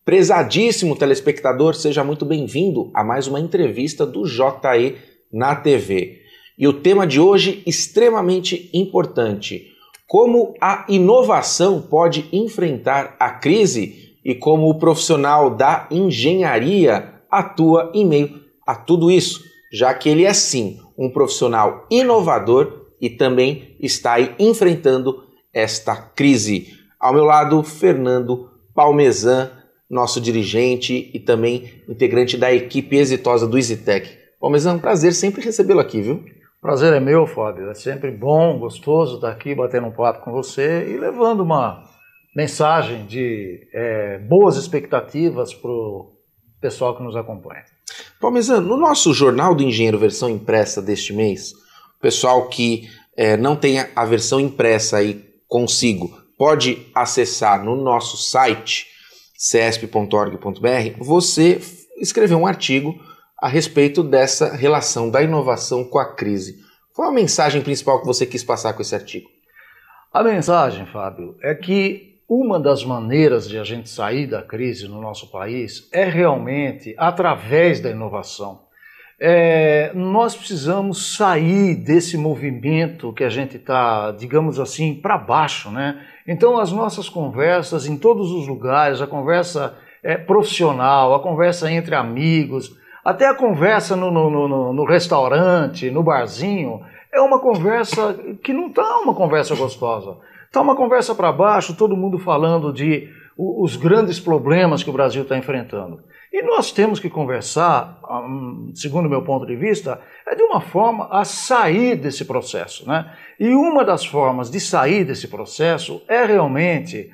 Prezadíssimo telespectador, seja muito bem-vindo a mais uma entrevista do JE na TV. E o tema de hoje extremamente importante: como a inovação pode enfrentar a crise e como o profissional da engenharia atua em meio a tudo isso, já que ele é sim um profissional inovador e também está aí enfrentando esta crise. Ao meu lado, Fernando Palmesan, nosso dirigente e também integrante da equipe exitosa do EasyTech. Palmesan, prazer sempre recebê-lo aqui, viu? Prazer é meu, Fábio. É sempre bom, gostoso estar aqui batendo um papo com você e levando uma mensagem de boas expectativas para o pessoal que nos acompanha. Palmesan, no nosso Jornal do Engenheiro versão impressa deste mês, o pessoal que não tem a versão impressa aí consigo pode acessar no nosso site cesp.org.br, você escreveu um artigo a respeito dessa relação da inovação com a crise. Qual a mensagem principal que você quis passar com esse artigo? A mensagem, Fábio, é que uma das maneiras de a gente sair da crise no nosso país é realmente através da inovação. Nós precisamos sair desse movimento que a gente está, digamos assim, para baixo, né? Então as nossas conversas em todos os lugares, a conversa profissional, a conversa entre amigos, até a conversa no restaurante, no barzinho, é uma conversa que não está uma conversa gostosa. Está uma conversa para baixo, todo mundo falando de os grandes problemas que o Brasil está enfrentando. E nós temos que conversar, segundo o meu ponto de vista, de uma forma a sair desse processo, né? E uma das formas de sair desse processo é realmente,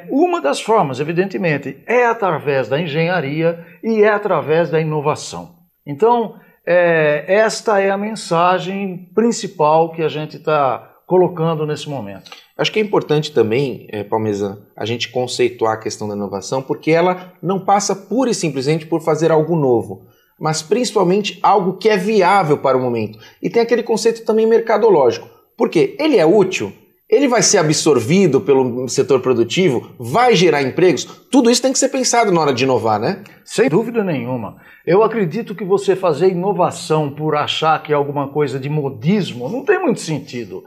uma das formas, evidentemente, é através da engenharia e é através da inovação. Então, esta é a mensagem principal que a gente está colocando nesse momento. Acho que é importante também, Palmesan, a gente conceituar a questão da inovação, porque ela não passa pura e simplesmente por fazer algo novo, mas principalmente algo que é viável para o momento. E tem aquele conceito também mercadológico, porque ele é útil, ele vai ser absorvido pelo setor produtivo, vai gerar empregos, tudo isso tem que ser pensado na hora de inovar, né? Sem dúvida nenhuma. Eu acredito que você fazer inovação por achar que é alguma coisa de modismo não tem muito sentido.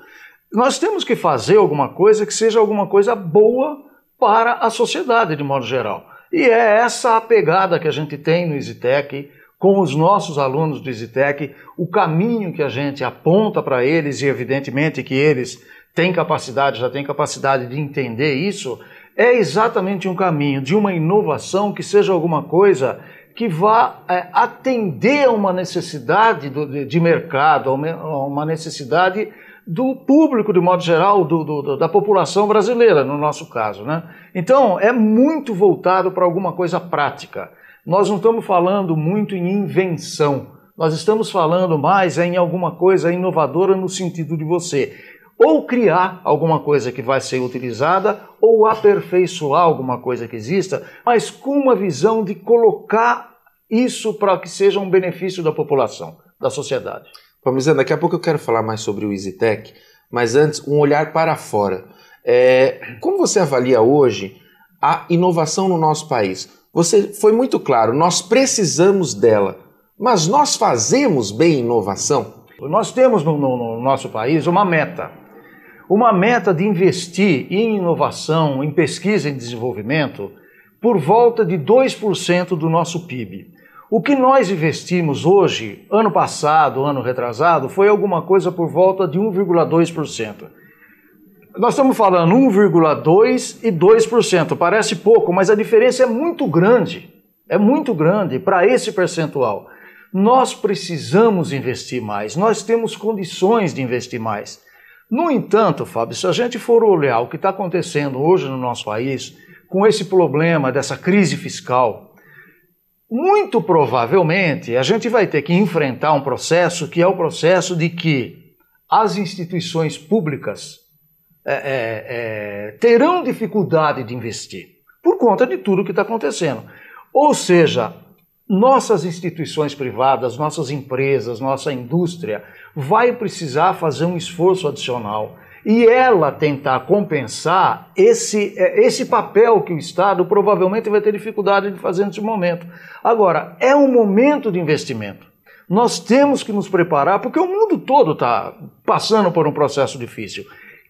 Nós temos que fazer alguma coisa que seja alguma coisa boa para a sociedade de modo geral. E é essa a pegada que a gente tem no EasyTech, com os nossos alunos do EasyTech, o caminho que a gente aponta para eles, e evidentemente que eles têm capacidade, já têm capacidade de entender isso, é exatamente um caminho de uma inovação que seja alguma coisa que vá atender a uma necessidade de mercado, a uma necessidade do público, de modo geral, da população brasileira, no nosso caso, né? Então, é muito voltado para alguma coisa prática. Nós não estamos falando muito em invenção, nós estamos falando mais em alguma coisa inovadora no sentido de você ou criar alguma coisa que vai ser utilizada ou aperfeiçoar alguma coisa que exista, mas com uma visão de colocar isso para que seja um benefício da população, da sociedade. Palmesan, daqui a pouco eu quero falar mais sobre o EasyTech, mas antes, um olhar para fora. Como você avalia hoje a inovação no nosso país? Você foi muito claro, nós precisamos dela, mas nós fazemos bem inovação? Nós temos no nosso país uma meta de investir em inovação, em pesquisa e desenvolvimento, por volta de 2% do nosso PIB. O que nós investimos hoje, ano passado, ano retrasado, foi alguma coisa por volta de 1,2%. Nós estamos falando 1,2% e 2%. Parece pouco, mas a diferença é muito grande. É muito grande para esse percentual. Nós precisamos investir mais, nós temos condições de investir mais. No entanto, Fábio, se a gente for olhar o que está acontecendo hoje no nosso país, com esse problema dessa crise fiscal, muito provavelmente a gente vai ter que enfrentar um processo que é o processo de que as instituições públicas terão dificuldade de investir por conta de tudo que está acontecendo. Ou seja, nossas instituições privadas, nossas empresas, nossa indústria vai precisar fazer um esforço adicional. e ela tentar compensar esse papel que o Estado provavelmente vai ter dificuldade de fazer nesse momento. Agora, é um momento de investimento. Nós temos que nos preparar, porque o mundo todo está passando por um processo difícil.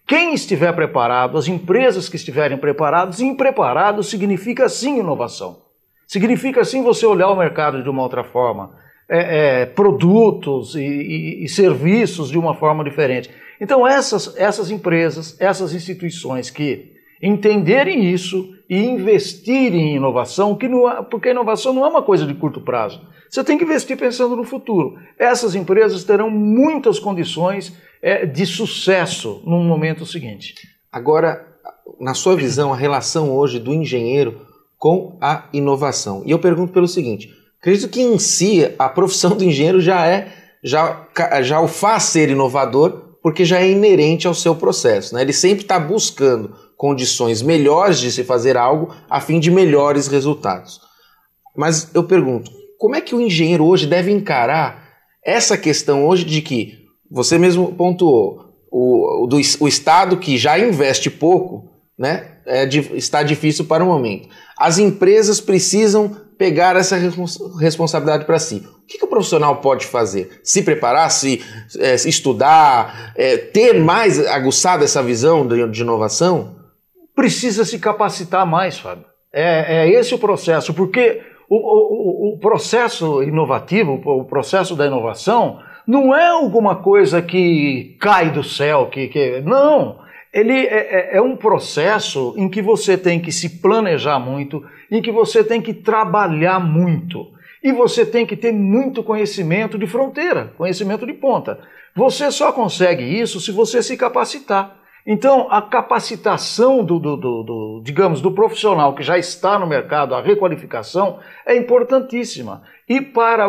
Quem estiver preparado, as empresas que estiverem preparadas, e impreparado significa sim inovação. Significa sim você olhar o mercado de uma outra forma, produtos e serviços de uma forma diferente. Então essas empresas, essas instituições que entenderem isso e investirem em inovação, porque a inovação não é uma coisa de curto prazo. Você tem que investir pensando no futuro. Essas empresas terão muitas condições de sucesso no momento seguinte. Agora, na sua visão, a relação hoje do engenheiro com a inovação. E eu pergunto pelo seguinte, acredito que em si a profissão do engenheiro já o faz ser inovador, porque já é inerente ao seu processo, né? Ele sempre está buscando condições melhores de se fazer algo a fim de melhores resultados. Mas eu pergunto, como é que o engenheiro hoje deve encarar essa questão hoje de que, você mesmo pontuou, o Estado que já investe pouco, né, está difícil para o momento. As empresas precisam pegar essa responsabilidade para si. O que o profissional pode fazer? Se preparar, se estudar, ter mais aguçada essa visão de inovação? Precisa se capacitar mais, Fábio. É esse o processo, porque o processo inovativo, o processo da inovação, não é alguma coisa que cai do céu, não. Ele é um processo em que você tem que se planejar muito, em que você tem que trabalhar muito. E você tem que ter muito conhecimento de fronteira, conhecimento de ponta. Você só consegue isso se você se capacitar. Então, a capacitação do profissional que já está no mercado, a requalificação, é importantíssima. E para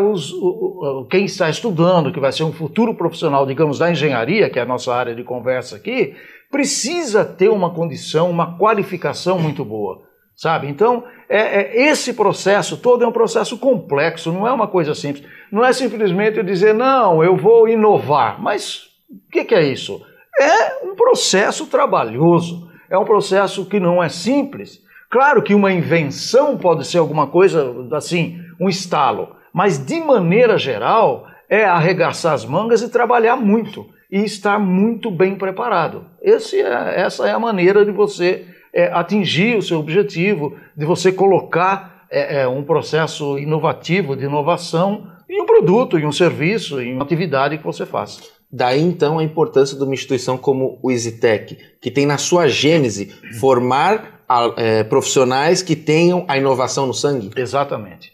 quem está estudando, que vai ser um futuro profissional, digamos, da engenharia, que é a nossa área de conversa aqui, precisa ter uma condição, uma qualificação muito boa, sabe? Então, esse processo todo é um processo complexo, não é uma coisa simples. Não é simplesmente eu dizer, não, eu vou inovar. Mas o que é isso? É um processo trabalhoso, é um processo que não é simples. Claro que uma invenção pode ser alguma coisa assim, um estalo, mas de maneira geral é arregaçar as mangas e trabalhar muito e estar muito bem preparado. Essa é a maneira de você atingir o seu objetivo, de você colocar um processo inovativo, de inovação em um produto, em um serviço, em uma atividade que você faça. Daí, então, a importância de uma instituição como o EasyTech, que tem na sua gênese formar profissionais que tenham a inovação no sangue? Exatamente.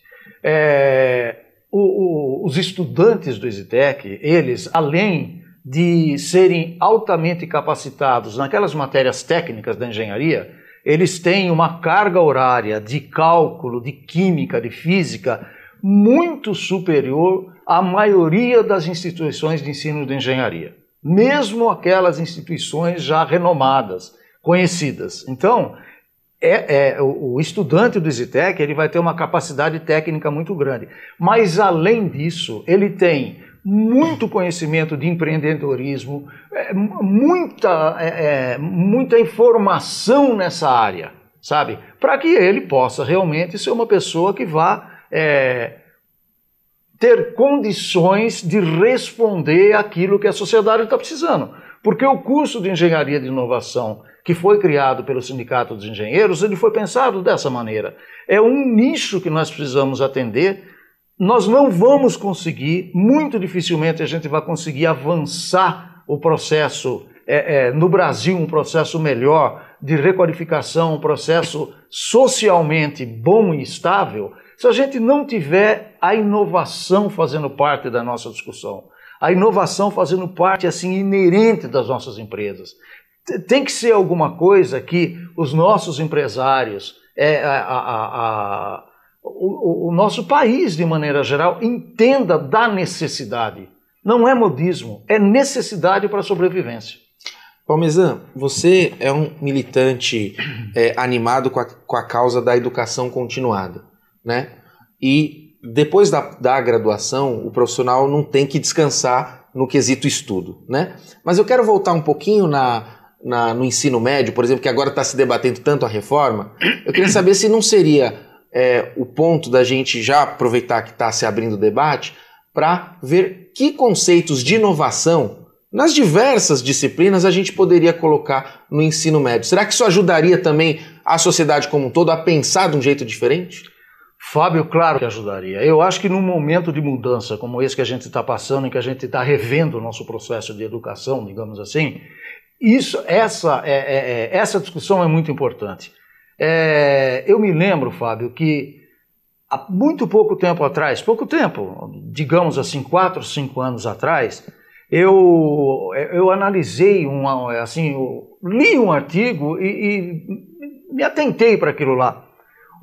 Os estudantes do EasyTech, eles, além de serem altamente capacitados naquelas matérias técnicas da engenharia, eles têm uma carga horária de cálculo, de química, de física, muito superior à maioria das instituições de ensino de engenharia, mesmo aquelas instituições já renomadas, conhecidas. Então, o estudante do EasyTech ele vai ter uma capacidade técnica muito grande, mas além disso, ele tem muito conhecimento de empreendedorismo, muita informação nessa área, sabe? Para que ele possa realmente ser uma pessoa que vá ter condições de responder àquilo que a sociedade está precisando. Porque o curso de Engenharia de Inovação, que foi criado pelo Sindicato dos Engenheiros, ele foi pensado dessa maneira. É um nicho que nós precisamos atender. Nós não vamos conseguir, muito dificilmente a gente vai conseguir avançar o processo, no Brasil, um processo melhor de requalificação, um processo socialmente bom e estável, se a gente não tiver a inovação fazendo parte da nossa discussão, a inovação fazendo parte assim inerente das nossas empresas. Tem que ser alguma coisa que os nossos empresários, o nosso país de maneira geral, entenda da necessidade. Não é modismo, é necessidade para a sobrevivência. Parmesan, você é um militante animado com a causa da educação continuada, né? E depois da graduação, o profissional não tem que descansar no quesito estudo, né? Mas eu quero voltar um pouquinho no ensino médio, por exemplo, que agora está se debatendo tanto a reforma, eu queria saber se não seria o ponto da gente já aproveitar que está se abrindo o debate para ver que conceitos de inovação nas diversas disciplinas a gente poderia colocar no ensino médio. Será que isso ajudaria também a sociedade como um todo a pensar de um jeito diferente? Fábio, claro que ajudaria. Eu acho que num momento de mudança como esse que a gente está passando, em que a gente está revendo o nosso processo de educação, digamos assim, essa discussão é muito importante. Eu me lembro, Fábio, que há muito pouco tempo atrás, digamos assim, 4 ou 5 anos atrás, eu analisei, li um artigo e me atentei para aquilo lá.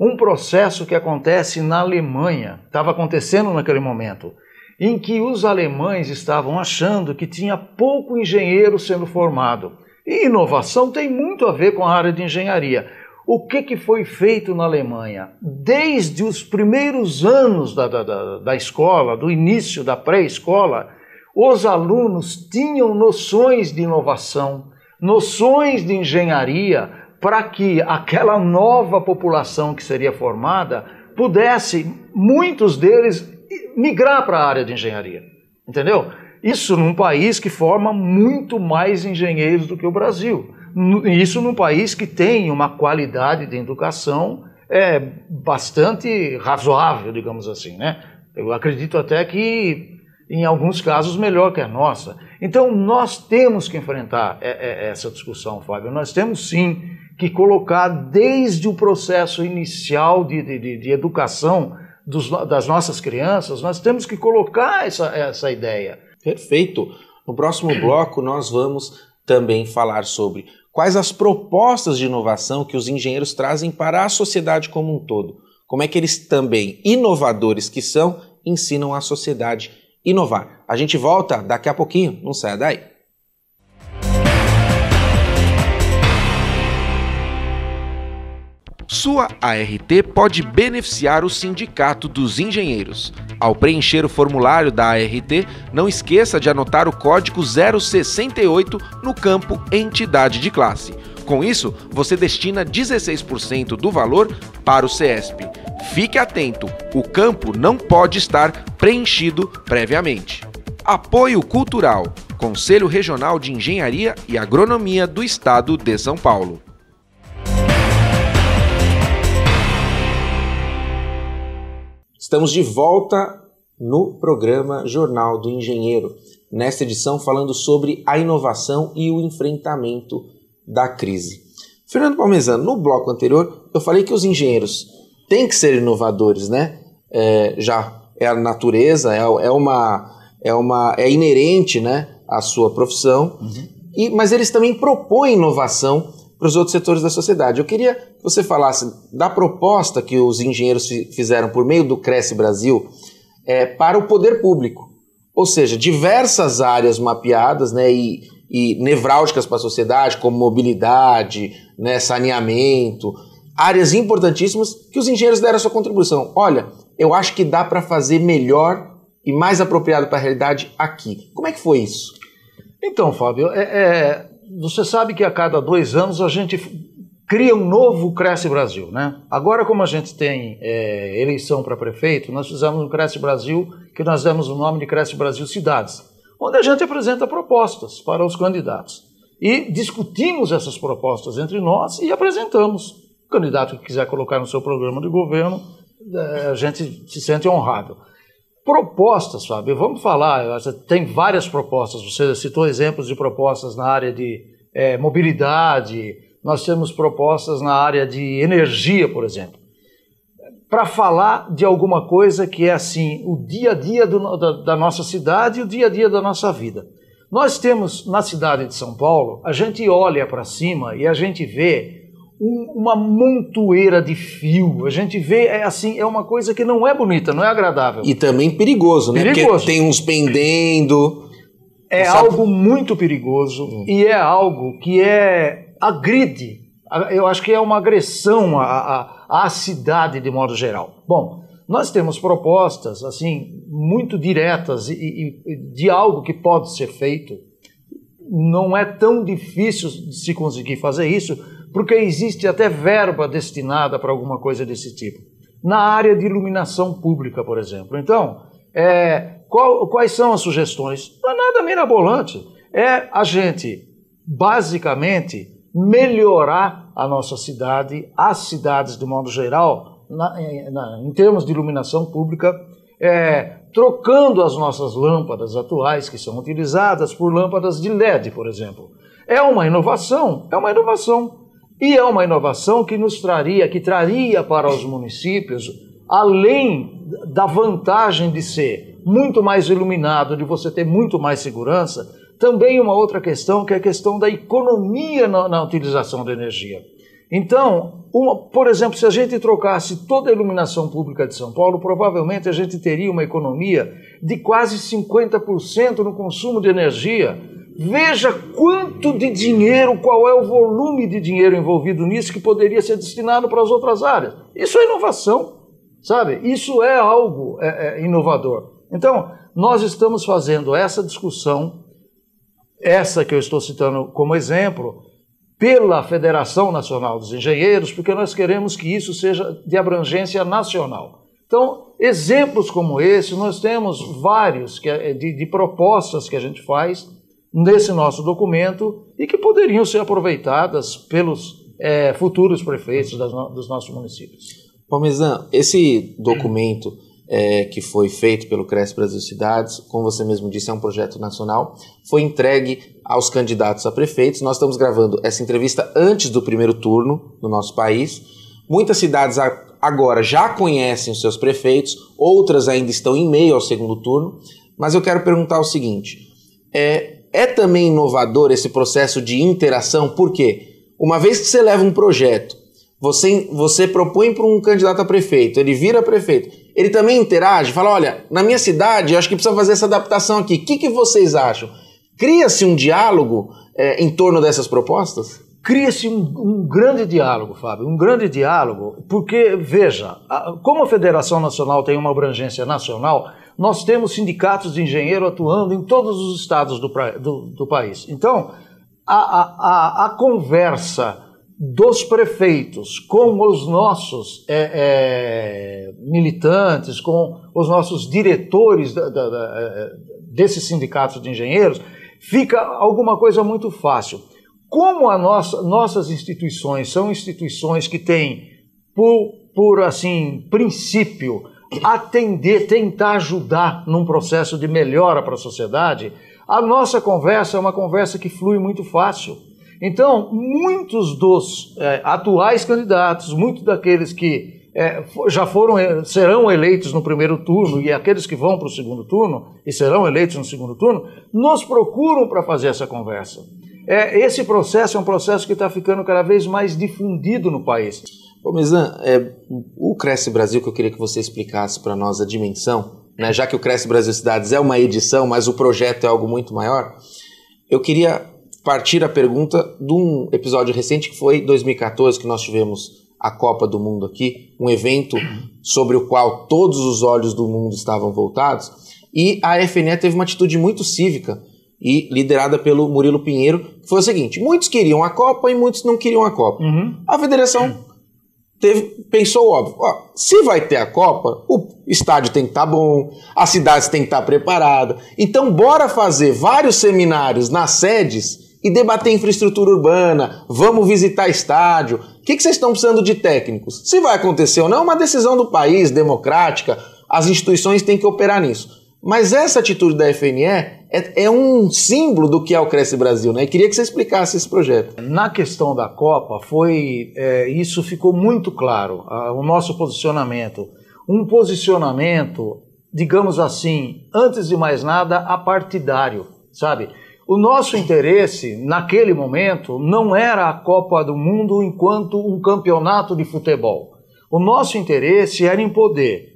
Um processo que acontece na Alemanha, estava acontecendo naquele momento, em que os alemães estavam achando que tinha pouco engenheiro sendo formado. E inovação tem muito a ver com a área de engenharia. O que foi feito na Alemanha? Desde os primeiros anos da escola, do início da pré-escola, os alunos tinham noções de inovação, noções de engenharia, para que aquela nova população que seria formada pudesse, muitos deles, migrar para a área de engenharia. Entendeu? Isso num país que forma muito mais engenheiros do que o Brasil. Isso num país que tem uma qualidade de educação bastante razoável, digamos assim, né? Eu acredito até que, em alguns casos, melhor que a nossa. Então, nós temos que enfrentar essa discussão, Fábio. Nós temos, sim, que colocar desde o processo inicial de educação das nossas crianças, nós temos que colocar essa ideia. Perfeito. No próximo bloco, nós vamos também falar sobre quais as propostas de inovação que os engenheiros trazem para a sociedade como um todo. Como é que eles também, inovadores que são, ensinam a sociedade a inovar. A gente volta daqui a pouquinho, não saia daí. Sua ART pode beneficiar o Sindicato dos Engenheiros. Ao preencher o formulário da ART, não esqueça de anotar o código 068 no campo Entidade de Classe. Com isso, você destina 16% do valor para o CESP. Fique atento, o campo não pode estar preenchido previamente. Apoio Cultural, Conselho Regional de Engenharia e Agronomia do Estado de São Paulo. Estamos de volta no programa Jornal do Engenheiro, nesta edição falando sobre a inovação e o enfrentamento da crise. Fernando Parmesano, no bloco anterior eu falei que os engenheiros têm que ser inovadores, né? Já é a natureza, é inerente, né, à sua profissão, mas eles também propõem inovação para os outros setores da sociedade. Eu queria que você falasse da proposta que os engenheiros fizeram por meio do Cresce Brasil para o poder público. Ou seja, diversas áreas mapeadas, né, e nevrálgicas para a sociedade, como mobilidade, né, saneamento, áreas importantíssimas que os engenheiros deram a sua contribuição. Olha, eu acho que dá para fazer melhor e mais apropriado para a realidade aqui. Como é que foi isso? Então, Fábio, você sabe que a cada 2 anos a gente cria um novo Cresce Brasil, né? Agora, como a gente tem eleição para prefeito, nós fizemos um Cresce Brasil, que nós demos o nome de Cresce Brasil Cidades, onde a gente apresenta propostas para os candidatos. E discutimos essas propostas entre nós e apresentamos. O candidato que quiser colocar no seu programa de governo, a gente se sente honrado. Propostas, Fábio, vamos falar, tem várias propostas, você citou exemplos de propostas na área de mobilidade, nós temos propostas na área de energia, por exemplo. Para falar de alguma coisa que é assim, o dia a dia da nossa cidade e o dia a dia da nossa vida. Nós temos na cidade de São Paulo, a gente olha para cima e a gente vê uma montoeira de fio, a gente vê, é uma coisa que não é bonita, não é agradável. E também perigoso, né? Perigoso. Porque tem uns pendendo. É algo muito perigoso e é algo que agride, eu acho que é uma agressão à cidade de modo geral. Bom, nós temos propostas assim muito diretas e de algo que pode ser feito não é tão difícil de se conseguir fazer isso, porque existe até verba destinada para alguma coisa desse tipo. Na área de iluminação pública, por exemplo. Então, quais são as sugestões? Não é nada mirabolante. É a gente, basicamente, melhorar a nossa cidade, as cidades de modo geral, em termos de iluminação pública, trocando as nossas lâmpadas atuais, que são utilizadas, por lâmpadas de LED, por exemplo. É uma inovação, e é uma inovação que traria para os municípios, além da vantagem de ser muito mais iluminado, de você ter muito mais segurança, também uma outra questão, que é a questão da economia na utilização da energia. Então, por exemplo, se a gente trocasse toda a iluminação pública de São Paulo, provavelmente a gente teria uma economia de quase 50% no consumo de energia. Veja quanto de dinheiro, qual é o volume de dinheiro envolvido nisso que poderia ser destinado para as outras áreas. Isso é inovação, sabe? Isso é algo inovador. Então, nós estamos fazendo essa discussão, essa que eu estou citando como exemplo, pela Federação Nacional dos Engenheiros, porque nós queremos que isso seja de abrangência nacional. Então, exemplos como esse, nós temos vários de propostas que a gente faz nesse nosso documento e que poderiam ser aproveitadas pelos futuros prefeitos dos nossos municípios. Parmesan, esse documento que foi feito pelo Cresce Brasil Cidades, como você mesmo disse, é um projeto nacional, foi entregue aos candidatos a prefeitos. Nós estamos gravando essa entrevista antes do primeiro turno no nosso país. Muitas cidades agora já conhecem os seus prefeitos, outras ainda estão em meio ao segundo turno, mas eu quero perguntar o seguinte, é também inovador esse processo de interação, porque uma vez que você leva um projeto, você propõe para um candidato a prefeito, ele vira prefeito, ele também interage, fala, olha, na minha cidade eu acho que precisa fazer essa adaptação aqui, o que vocês acham? Cria-se um diálogo em torno dessas propostas? Cria-se um grande diálogo, Fábio, um grande diálogo, porque, veja, como a Federação Nacional tem uma abrangência nacional, nós temos sindicatos de engenheiro atuando em todos os estados do país. Então, a conversa dos prefeitos com os nossos militantes, com os nossos diretores desses sindicatos de engenheiros, fica alguma coisa muito fácil. Como nossas instituições são instituições que têm, por assim, princípio, tentar ajudar num processo de melhora para a sociedade, a nossa conversa é uma conversa que flui muito fácil. Então, muitos dos atuais candidatos, muitos daqueles que serão eleitos no primeiro turno e aqueles que vão para o segundo turno e serão eleitos no segundo turno, nos procuram para fazer essa conversa. Esse processo é um processo que está ficando cada vez mais difundido no país. Parmesan, o Cresce Brasil, que eu queria que você explicasse para nós a dimensão, né, já que o Cresce Brasil Cidades é uma edição, mas o projeto é algo muito maior, eu queria partir a pergunta de um episódio recente que foi 2014, que nós tivemos a Copa do Mundo aqui, um evento sobre o qual todos os olhos do mundo estavam voltados, e a FNE teve uma atitude muito cívica e liderada pelo Murilo Pinheiro, que foi o seguinte, muitos queriam a Copa e muitos não queriam a Copa. A federação pensou óbvio, se vai ter a Copa, o estádio tem que estar bom, as cidades têm que estar preparadas, então bora fazer vários seminários nas sedes e debater infraestrutura urbana, vamos visitar estádio, o que vocês estão precisando de técnicos? Se vai acontecer ou não, é uma decisão do país, democrática, as instituições têm que operar nisso. Mas essa atitude da FNE é um símbolo do que é o Cresce Brasil, né? Eu queria que você explicasse esse projeto. Na questão da Copa, isso ficou muito claro, o nosso posicionamento. Um posicionamento, digamos assim, antes de mais nada, apartidário, sabe? O nosso interesse, naquele momento, não era a Copa do Mundo enquanto um campeonato de futebol. O nosso interesse era em poder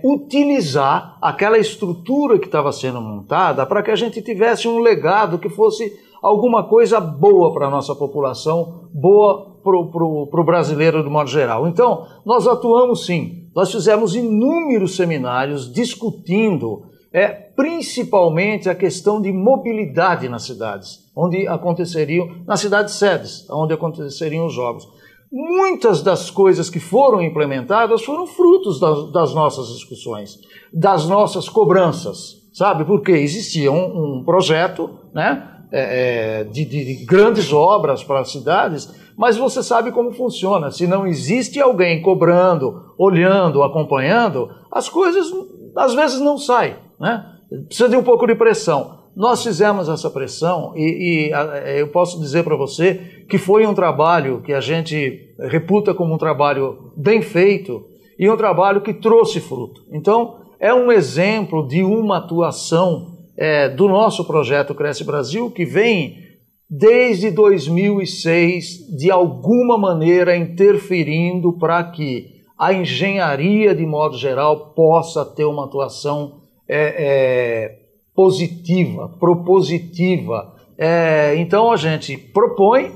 utilizar aquela estrutura que estava sendo montada para que a gente tivesse um legado que fosse alguma coisa boa para a nossa população, boa para o brasileiro de modo geral. Então, nós atuamos sim, nós fizemos inúmeros seminários discutindo é principalmente a questão de mobilidade nas cidades, onde aconteceriam, nas cidades sedes, onde aconteceriam os jogos. Muitas das coisas que foram implementadas foram frutos das nossas discussões, das nossas cobranças, sabe? Porque existia um projeto, né, de grandes obras para as cidades, mas você sabe como funciona. Se não existe alguém cobrando, olhando, acompanhando, as coisas às vezes não saem, né? Precisa de um pouco de pressão. Nós fizemos essa pressão e eu posso dizer para você que foi um trabalho que a gente reputa como um trabalho bem feito e um trabalho que trouxe fruto. Então, é um exemplo de uma atuação do nosso projeto Cresce Brasil, que vem desde 2006, de alguma maneira interferindo para que a engenharia, de modo geral, possa ter uma atuação positiva, propositiva. Então a gente propõe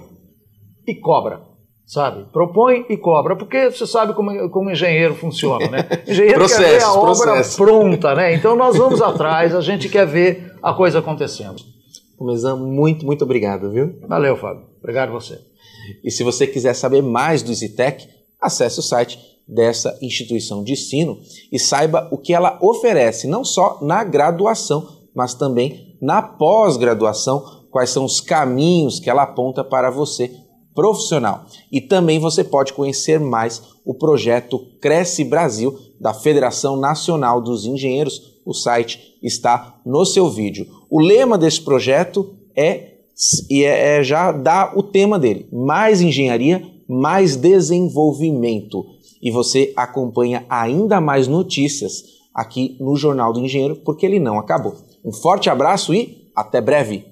e cobra, sabe? Propõe e cobra, porque você sabe como engenheiro funciona, né? Engenheiro quer ver a obra pronta, né? Então nós vamos atrás, a gente quer ver a coisa acontecendo. Começan, muito obrigado, viu? Valeu, Fábio. Obrigado a você. E se você quiser saber mais do EasyTech, acesse o site dessa instituição de ensino e saiba o que ela oferece, não só na graduação, mas também na pós-graduação, quais são os caminhos que ela aponta para você profissional. E também você pode conhecer mais o projeto Cresce Brasil, da Federação Nacional dos Engenheiros. O site está no seu vídeo. O lema desse projeto já dá o tema dele: mais engenharia, mais desenvolvimento. E você acompanha ainda mais notícias aqui no Jornal do Engenheiro, porque ele não acabou. Um forte abraço e até breve!